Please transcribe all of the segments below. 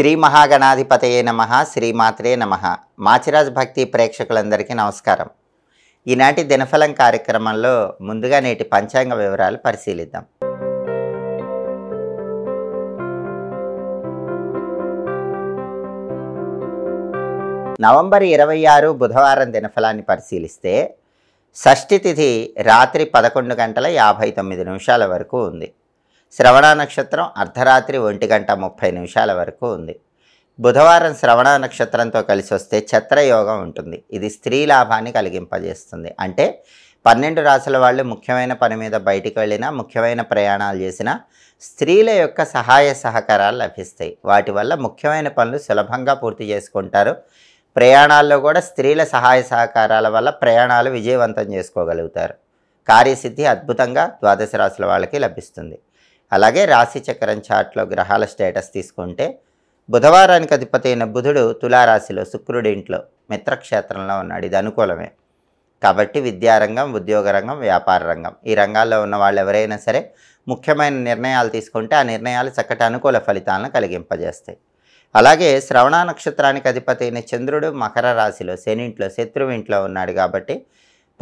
శ్రీ మహాగణాధిపతయే నమః శ్రీమాత్రే నమః. మాచిరాజ్ భక్తి ప్రేక్షకులందరికీ నమస్కారం. ఈనాటి దినఫలం కార్యక్రమంలో ముందుగా నేటి పంచాంగ వివరాలు పరిశీలిద్దాం. నవంబర్ 26 బుధవారం దినఫలాన్ని పరిశీలిస్తే షష్ఠి తిథి రాత్రి 11:59 వరకు ఉంది. శ్రవణ నక్షత్రం అర్ధరాత్రి 1:30 వరకు ఉంది. బుధవారం శ్రవణ నక్షత్రంతో కలిసి వస్తే ఛత్రయోగం ఉంటుంది. ఇది స్త్రీ లాభాన్ని కలిగింపజేస్తుంది. అంటే 12 రాశుల వాళ్ళు ముఖ్యమైన పని మీద బయటికి వెళ్ళినా, ముఖ్యమైన ప్రయాణాలు చేసినా స్త్రీల యొక్క సహాయ సహకారాలు లభిస్తాయి. వాటి వల్ల ముఖ్యమైన పనులు సులభంగా పూర్తి చేసుకుంటారు. ప్రయాణాల్లో కూడా స్త్రీల సహాయ సహకారాల వల్ల ప్రయాణాలు విజయవంతం చేసుకోగలుగుతారు. కార్యసిద్ధి అద్భుతంగా ద్వాదశ రాశుల వాళ్ళకి లభిస్తుంది. అలాగే రాశి చక్రం చార్ట్లో గ్రహాల స్టేటస్ తీసుకుంటే బుధవారానికి అధిపతి అయిన బుధుడు తులారాశిలో శుక్రుడి ఇంట్లో మిత్రక్షేత్రంలో ఉన్నాడు. ఇది అనుకూలమే. కాబట్టి విద్యారంగం, ఉద్యోగ రంగం, వ్యాపార రంగం ఈ రంగాల్లో ఉన్న వాళ్ళు ఎవరైనా సరే ముఖ్యమైన నిర్ణయాలు తీసుకుంటే ఆ నిర్ణయాలు చక్కటి అనుకూల ఫలితాలను కలిగింపజేస్తాయి. అలాగే శ్రవణ నక్షత్రానికి అధిపతి అయిన చంద్రుడు మకర రాశిలో శని ఇంట్లో శత్రువు ఇంట్లో ఉన్నాడు. కాబట్టి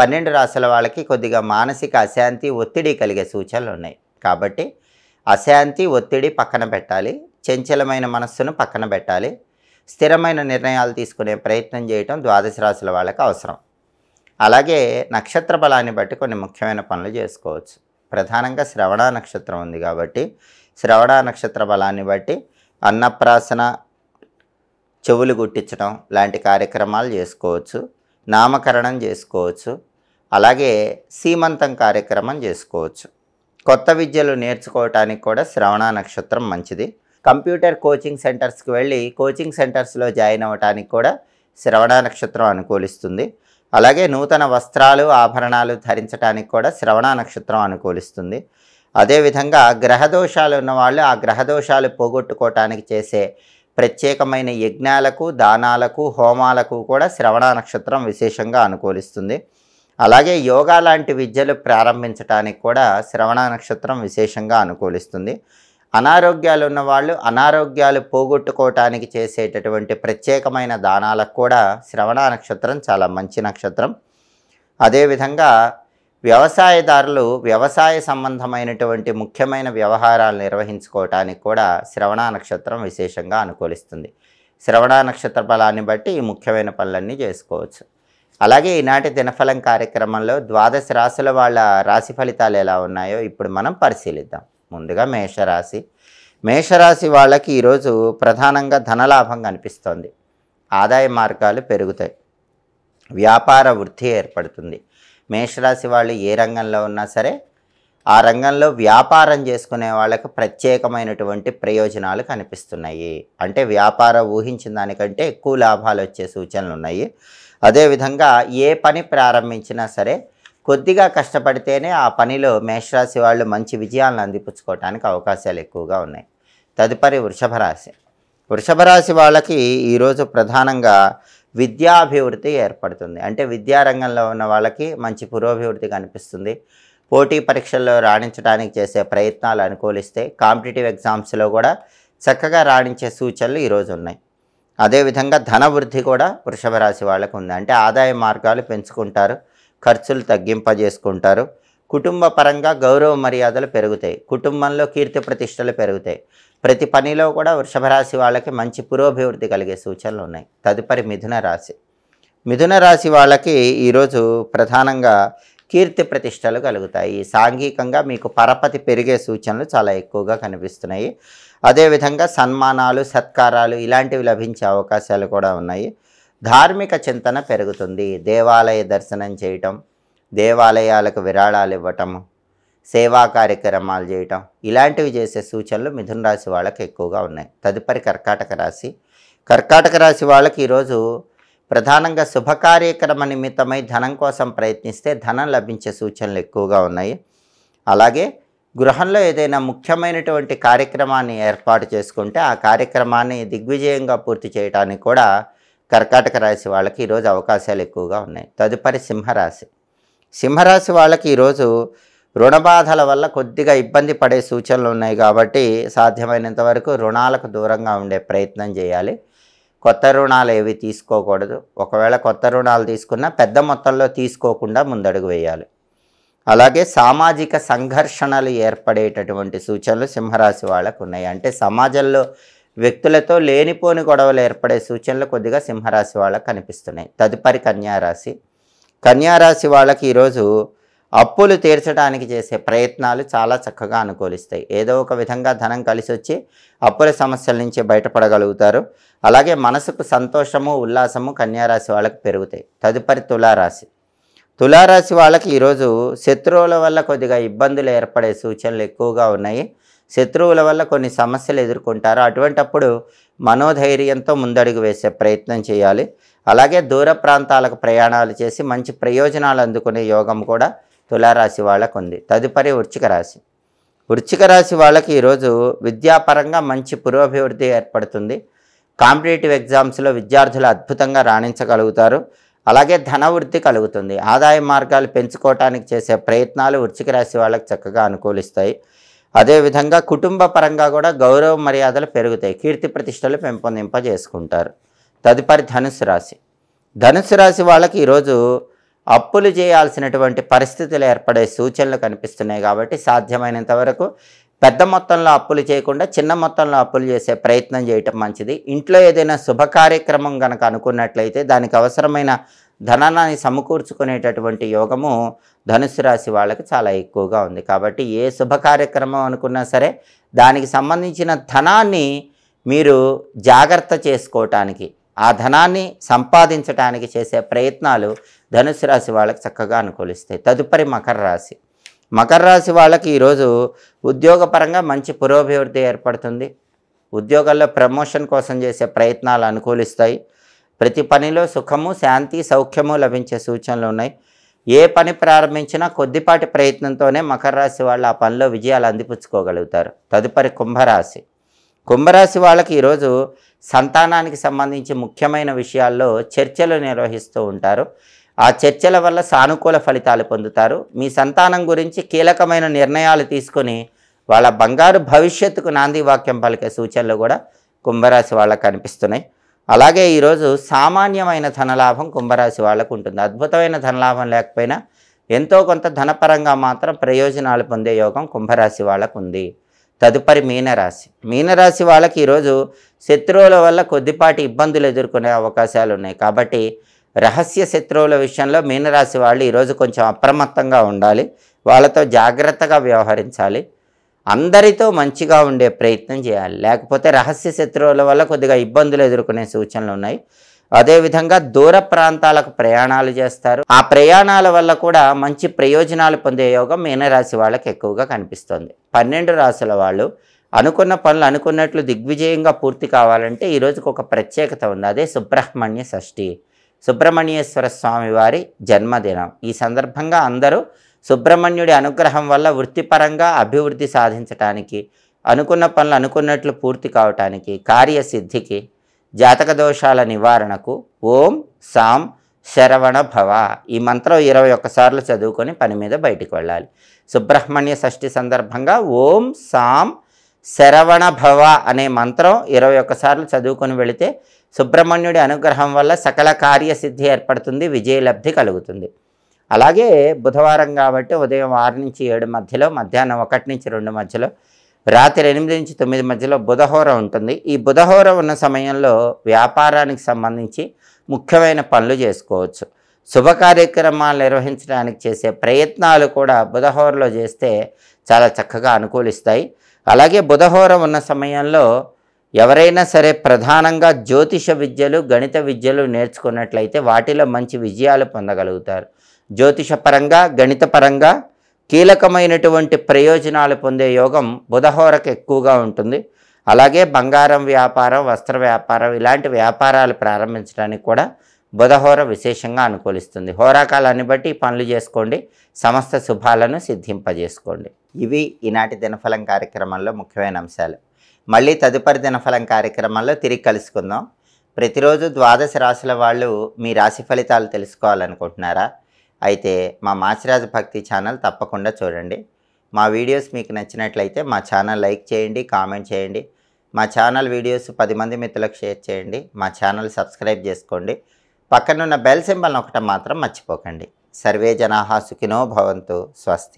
12 రాశుల వాళ్ళకి కొద్దిగా మానసిక అశాంతి, ఒత్తిడి కలిగే సూచనలు ఉన్నాయి. కాబట్టి అశాంతి, ఒత్తిడి పక్కన పెట్టాలి. చంచలమైన మనస్సును పక్కన పెట్టాలి. స్థిరమైన నిర్ణయాలు తీసుకునే ప్రయత్నం చేయటం ద్వాదశ రాశుల వాళ్ళకి అవసరం. అలాగే నక్షత్ర బలాన్ని బట్టి కొన్ని ముఖ్యమైన పనులు చేసుకోవచ్చు. ప్రధానంగా శ్రవణ నక్షత్రం ఉంది కాబట్టి శ్రవణ నక్షత్ర బలాన్ని బట్టి అన్నప్రాసన, చెవులు గుట్టించడం లాంటి కార్యక్రమాలు చేసుకోవచ్చు. నామకరణం చేసుకోవచ్చు. అలాగే సీమంతం కార్యక్రమం చేసుకోవచ్చు. కొత్త విద్యలు నేర్చుకోవటానికి కూడా శ్రవణ నక్షత్రం మంచిది. కంప్యూటర్ కోచింగ్ సెంటర్స్కి వెళ్ళి కోచింగ్ సెంటర్స్లో జాయిన్ అవ్వటానికి కూడా శ్రవణ నక్షత్రం అనుకూలిస్తుంది. అలాగే నూతన వస్త్రాలు, ఆభరణాలు ధరించడానికి కూడా శ్రవణ నక్షత్రం అనుకూలిస్తుంది. అదేవిధంగా గ్రహదోషాలు ఉన్నవాళ్ళు ఆ గ్రహదోషాలు పోగొట్టుకోవటానికి చేసే ప్రత్యేకమైన యజ్ఞాలకు, దానాలకు, హోమాలకు కూడా శ్రవణ నక్షత్రం విశేషంగా అనుకూలిస్తుంది. అలాగే యోగా లాంటి విద్యలు ప్రారంభించడానికి కూడా శ్రవణ నక్షత్రం విశేషంగా అనుకూలిస్తుంది. అనారోగ్యాలు ఉన్నవాళ్ళు అనారోగ్యాలు పోగొట్టుకోవటానికి చేసేటటువంటి ప్రత్యేకమైన దానాలకు కూడా శ్రవణ నక్షత్రం చాలా మంచి నక్షత్రం. అదేవిధంగా వ్యవసాయదారులు వ్యవసాయ సంబంధమైనటువంటి ముఖ్యమైన వ్యవహారాలు నిర్వహించుకోవటానికి కూడా శ్రవణ నక్షత్రం విశేషంగా అనుకూలిస్తుంది. శ్రవణ నక్షత్ర బలాన్ని బట్టి ఈ ముఖ్యమైన పనులన్నీ చేసుకోవచ్చు. అలాగే ఈనాటి దినఫలం కార్యక్రమంలో ద్వాదశ రాశుల వాళ్ళ రాశి ఫలితాలు ఎలా ఉన్నాయో ఇప్పుడు మనం పరిశీలిద్దాం. ముందుగా మేషరాశి. మేషరాశి వాళ్ళకి ఈరోజు ప్రధానంగా ధనలాభం కనిపిస్తోంది. ఆదాయ మార్గాలు పెరుగుతాయి. వ్యాపార వృద్ధి ఏర్పడుతుంది. మేషరాశి వాళ్ళు ఏ రంగంలో ఉన్నా సరే ఆ రంగంలో వ్యాపారం చేసుకునే వాళ్ళకి ప్రత్యేకమైనటువంటి ప్రయోజనాలు కనిపిస్తున్నాయి. అంటే వ్యాపారం ఊహించిన దానికంటే ఎక్కువ లాభాలు వచ్చే సూచనలు ఉన్నాయి. అదేవిధంగా ఏ పని ప్రారంభించినా సరే కొద్దిగా కష్టపడితేనే ఆ పనిలో మేషరాశి వాళ్ళు మంచి విజయాలను అందిపుచ్చుకోవడానికి అవకాశాలు ఎక్కువగా ఉన్నాయి. తదుపరి వృషభ రాశి. వృషభ రాశి వాళ్ళకి ఈరోజు ప్రధానంగా విద్యాభివృద్ధి ఏర్పడుతుంది. అంటే విద్యారంగంలో ఉన్న వాళ్ళకి మంచి పురోభివృద్ధి కనిపిస్తుంది. పోటీ పరీక్షల్లో రాణించడానికి చేసే ప్రయత్నాలు అనుకూలిస్తే కాంపిటేటివ్ ఎగ్జామ్స్లో కూడా చక్కగా రాణించే సూచనలు ఈరోజు ఉన్నాయి. అదేవిధంగా ధన వృద్ధి కూడా వృషభ రాశి వాళ్ళకు ఉంది. అంటే ఆదాయ మార్గాలు పెంచుకుంటారు, ఖర్చులు తగ్గింపజేసుకుంటారు. కుటుంబ పరంగా గౌరవ మర్యాదలు పెరుగుతాయి. కుటుంబంలో కీర్తి ప్రతిష్టలు పెరుగుతాయి. ప్రతి పనిలో కూడా వృషభ రాశి వాళ్ళకి మంచి పురోభివృద్ధి కలిగే సూచనలు ఉన్నాయి. తదుపరి మిథున రాశి. మిథున రాశి వాళ్ళకి ఈరోజు ప్రధానంగా కీర్తి ప్రతిష్టలు కలుగుతాయి. సాంఘికంగా మీకు పరపతి పెరిగే సూచనలు చాలా ఎక్కువగా కనిపిస్తున్నాయి. అదేవిధంగా సన్మానాలు, సత్కారాలు ఇలాంటివి లభించే అవకాశాలు కూడా ఉన్నాయి. ధార్మిక చింతన పెరుగుతుంది. దేవాలయ దర్శనం చేయటం, దేవాలయాలకు విరాళాలు ఇవ్వటము, సేవా కార్యక్రమాలు చేయటం ఇలాంటివి చేసే సూచనలు మిథున రాశి వాళ్ళకి ఎక్కువగా ఉన్నాయి. తదుపరి కర్కాటక రాశి. కర్కాటక రాశి వాళ్ళకి ఈరోజు ప్రధానంగా శుభకార్యక్రమ నిమిత్తమై ధనం కోసం ప్రయత్నిస్తే ధనం లభించే సూచనలు ఎక్కువగా ఉన్నాయి. అలాగే గృహంలో ఏదైనా ముఖ్యమైనటువంటి కార్యక్రమాన్ని ఏర్పాటు చేసుకుంటే ఆ కార్యక్రమాన్ని దిగ్విజయంగా పూర్తి చేయడానికి కూడా కర్కాటక రాశి వాళ్ళకి ఈరోజు అవకాశాలు ఎక్కువగా ఉన్నాయి. తదుపరి సింహరాశి. సింహరాశి వాళ్ళకి ఈరోజు రుణ బాధల వల్ల కొద్దిగా ఇబ్బంది పడే సూచనలు ఉన్నాయి కాబట్టి సాధ్యమైనంత వరకు రుణాలకు దూరంగా ఉండే ప్రయత్నం చేయాలి. కొత్త రుణాలు ఏవి తీసుకోకూడదు. ఒకవేళ కొత్త రుణాలు తీసుకున్నా పెద్ద మొత్తంలో తీసుకోకుండా ముందడుగు వేయాలి. అలాగే సామాజిక సంఘర్షణలు ఏర్పడేటటువంటి సూచనలు సింహరాశి వాళ్ళకు ఉన్నాయి. అంటే సమాజంలో వ్యక్తులతో లేనిపోని గొడవలు ఏర్పడే సూచనలు కొద్దిగా సింహరాశి వాళ్ళకు కనిపిస్తున్నాయి. తదుపరి కన్యారాశి. కన్యారాశి వాళ్ళకి ఈరోజు అప్పులు తీర్చడానికి చేసే ప్రయత్నాలు చాలా చక్కగా అనుకూలిస్తాయి. ఏదో ఒక విధంగా ధనం కలిసి వచ్చి అప్పుల సమస్యల నుంచి బయటపడగలుగుతారు. అలాగే మనసుకు సంతోషము ఉల్లాసము కన్యారాశి వాళ్ళకి పెరుగుతాయి. తదుపరి తులారాశి. తులారాశి వాళ్ళకి ఈరోజు శత్రువుల వల్ల కొద్దిగా ఇబ్బందులు ఏర్పడే సూచనలు ఎక్కువగా ఉన్నాయి. శత్రువుల వల్ల కొన్ని సమస్యలు ఎదుర్కొంటారు. అటువంటప్పుడు మనోధైర్యంతో ముందడుగు వేసే ప్రయత్నం చేయాలి. అలాగే దూర ప్రాంతాలకు ప్రయాణాలు చేసి మంచి ప్రయోజనాలు అందుకునే యోగం కూడా తులారాశి వాళ్ళకు ఉంది. తదుపరి వృశ్చిక రాశి. వృశ్చిక రాశి వాళ్ళకి ఈరోజు విద్యాపరంగా మంచి పురోభివృద్ధి ఏర్పడుతుంది. కాంపిటేటివ్ ఎగ్జామ్స్లో విద్యార్థులు అద్భుతంగా రాణించగలుగుతారు. అలాగే ధనవృద్ధి కలుగుతుంది. ఆదాయ మార్గాలు పెంచుకోవటానికి చేసే ప్రయత్నాలు వృశ్చిక రాశి వాళ్ళకి చక్కగా అనుకూలిస్తాయి. అదేవిధంగా కుటుంబ పరంగా కూడా గౌరవ మర్యాదలు పెరుగుతాయి. కీర్తి ప్రతిష్టలు పెంపొందింపజేసుకుంటారు. తదుపరి ధనుసు రాశి. ధనుసు రాశి వాళ్ళకి ఈరోజు అప్పులు చేయాల్సినటువంటి పరిస్థితులు ఏర్పడే సూచనలు కనిపిస్తున్నాయి కాబట్టి సాధ్యమైనంత వరకు పెద్ద మొత్తంలో అప్పులు చేయకుండా చిన్న మొత్తంలో అప్పులు చేసే ప్రయత్నం చేయటం మంచిది. ఇంట్లో ఏదైనా శుభ కార్యక్రమం కనుక అనుకున్నట్లయితే దానికి అవసరమైన ధనాన్ని సమకూర్చుకునేటటువంటి యోగము ధనుసు రాశి వాళ్ళకి చాలా ఎక్కువగా ఉంది. కాబట్టి ఏ శుభ కార్యక్రమం అనుకున్నా సరే దానికి సంబంధించిన ధనాన్ని మీరు జాగ్రత్త చేసుకోవటానికి, ఆ ధనాన్ని సంపాదించడానికి చేసే ప్రయత్నాలు ధనుసు రాశి వాళ్ళకి చక్కగా అనుకూలిస్తాయి. తదుపరి మకర రాశి. మకర రాశి వాళ్ళకి ఈరోజు ఉద్యోగపరంగా మంచి పురోభివృద్ధి ఏర్పడుతుంది. ఉద్యోగాల్లో ప్రమోషన్ కోసం చేసే ప్రయత్నాలు అనుకూలిస్తాయి. ప్రతి పనిలో సుఖము శాంతి సౌఖ్యము లభించే సూచనలు ఉన్నాయి. ఏ పని ప్రారంభించినా కొద్దిపాటి ప్రయత్నంతోనే మకర రాశి వాళ్ళు ఆ పనిలో విజయాలు అందిపుచ్చుకోగలుగుతారు. తదుపరి కుంభరాశి. కుంభరాశి వాళ్ళకి ఈరోజు సంతానానికి సంబంధించి ముఖ్యమైన విషయాల్లో చర్చలు నిర్వహిస్తూ ఉంటారు. ఆ చర్చల వల్ల సానుకూల ఫలితాలు పొందుతారు. మీ సంతానం గురించి కీలకమైన నిర్ణయాలు తీసుకొని వాళ్ళ బంగారు భవిష్యత్తుకు నాంది వాక్యం పలికే సూచనలు కూడా కుంభరాశి వాళ్ళకు కనిపిస్తున్నాయి. అలాగే ఈరోజు సామాన్యమైన ధనలాభం కుంభరాశి వాళ్ళకు ఉంటుంది. అద్భుతమైన ధనలాభం లేకపోయినా ఎంతో కొంత ధనపరంగా మాత్రం ప్రయోజనాలు పొందే యోగం కుంభరాశి వాళ్ళకు ఉంది. తదుపరి మీనరాశి. మీనరాశి వాళ్ళకి ఈరోజు శత్రువుల వల్ల కొద్దిపాటి ఇబ్బందులు ఎదుర్కొనే అవకాశాలు ఉన్నాయి. కాబట్టి రహస్య శత్రువుల విషయంలో మీనరాశి వాళ్ళు ఈరోజు కొంచెం అప్రమత్తంగా ఉండాలి. వాళ్ళతో జాగ్రత్తగా వ్యవహరించాలి. అందరితో మంచిగా ఉండే ప్రయత్నం చేయాలి. లేకపోతే రహస్య శత్రువుల వల్ల కొద్దిగా ఇబ్బందులు ఎదుర్కొనే సూచనలు ఉన్నాయి. అదేవిధంగా దూర ప్రాంతాలకు ప్రయాణాలు చేస్తారు. ఆ ప్రయాణాల వల్ల కూడా మంచి ప్రయోజనాలు పొందే యోగం మీనరాశి వాళ్ళకి ఎక్కువగా కనిపిస్తుంది. 12 రాశుల వాళ్ళు అనుకున్న పనులు అనుకున్నట్లు దిగ్విజయంగా పూర్తి కావాలంటే ఈరోజుకు ఒక ప్రత్యేకత ఉంది. అదే సుబ్రహ్మణ్య షష్ఠి, సుబ్రహ్మణ్యేశ్వర స్వామి వారి జన్మదినం. ఈ సందర్భంగా అందరూ సుబ్రహ్మణ్యుడి అనుగ్రహం వల్ల వృత్తిపరంగా అభివృద్ధి సాధించటానికి, అనుకున్న పనులు అనుకున్నట్లు పూర్తి కావటానికి, కార్యసిద్ధికి, జాతక దోషాల నివారణకు ఓం సాం శరవణ భవ ఈ మంత్రం 21 సార్లు చదువుకొని పని మీద బయటికి వెళ్ళాలి. సుబ్రహ్మణ్య షష్ఠి సందర్భంగా ఓం సాం శరవణ భవ అనే మంత్రం 21 సార్లు చదువుకొని వెళితే సుబ్రహ్మణ్యుడి అనుగ్రహం వల్ల సకల కార్యసిద్ధి ఏర్పడుతుంది, విజయలబ్ధి కలుగుతుంది. అలాగే బుధవారం కాబట్టి ఉదయం 6 నుంచి 7 మధ్యలో, మధ్యాహ్నం 1 నుంచి 2 మధ్యలో, రాత్రి 8 నుంచి 9 మధ్యలో బుధహోర ఉంటుంది. ఈ బుధహోర ఉన్న సమయంలో వ్యాపారానికి సంబంధించి ముఖ్యమైన పనులు చేసుకోవచ్చు. శుభ కార్యక్రమాలు నిర్వహించడానికి చేసే ప్రయత్నాలు కూడా బుధహోరలో చేస్తే చాలా చక్కగా అనుకూలిస్తాయి. అలాగే బుధహోర ఉన్న సమయంలో ఎవరైనా సరే ప్రధానంగా జ్యోతిష విద్యలు, గణిత విద్యలు నేర్చుకున్నట్లయితే వాటిలో మంచి విజయాలు పొందగలుగుతారు. జ్యోతిషపరంగా, గణితపరంగా కీలకమైనటువంటి ప్రయోజనాలు పొందే యోగం బుధహోరకు ఎక్కువగా ఉంటుంది. అలాగే బంగారం వ్యాపారం, వస్త్ర వ్యాపారం ఇలాంటి వ్యాపారాలు ప్రారంభించడానికి కూడా బుధహోర విశేషంగా అనుకూలిస్తుంది. హోరాకాలాన్ని బట్టి పనులు చేసుకోండి, సమస్త శుభాలను సిద్ధింపజేసుకోండి. ఇవి ఈనాటి దినఫలం కార్యక్రమంలో ముఖ్యమైన అంశాలు. మళ్ళీ తదుపరి దినఫలం కార్యక్రమంలో తిరిగి కలుసుకుందాం. ప్రతిరోజు 12 రాశుల వాళ్ళు మీ రాశి ఫలితాలు తెలుసుకోవాలనుకుంటున్నారా? అయితే మా మాచిరాజు భక్తి ఛానల్ తప్పకుండా చూడండి. మా వీడియోస్ మీకు నచ్చినట్లయితే మా ఛానల్ లైక్ చేయండి, కామెంట్ చేయండి. మా ఛానల్ వీడియోస్ 10 మంది మిత్రులకు షేర్ చేయండి. మా ఛానల్ సబ్స్క్రైబ్ చేసుకోండి. పక్కనున్న బెల్ సింబల్ నొక్కటం మాత్రం మర్చిపోకండి. సర్వే జనాః సుఖినో భవంతు. స్వస్తి.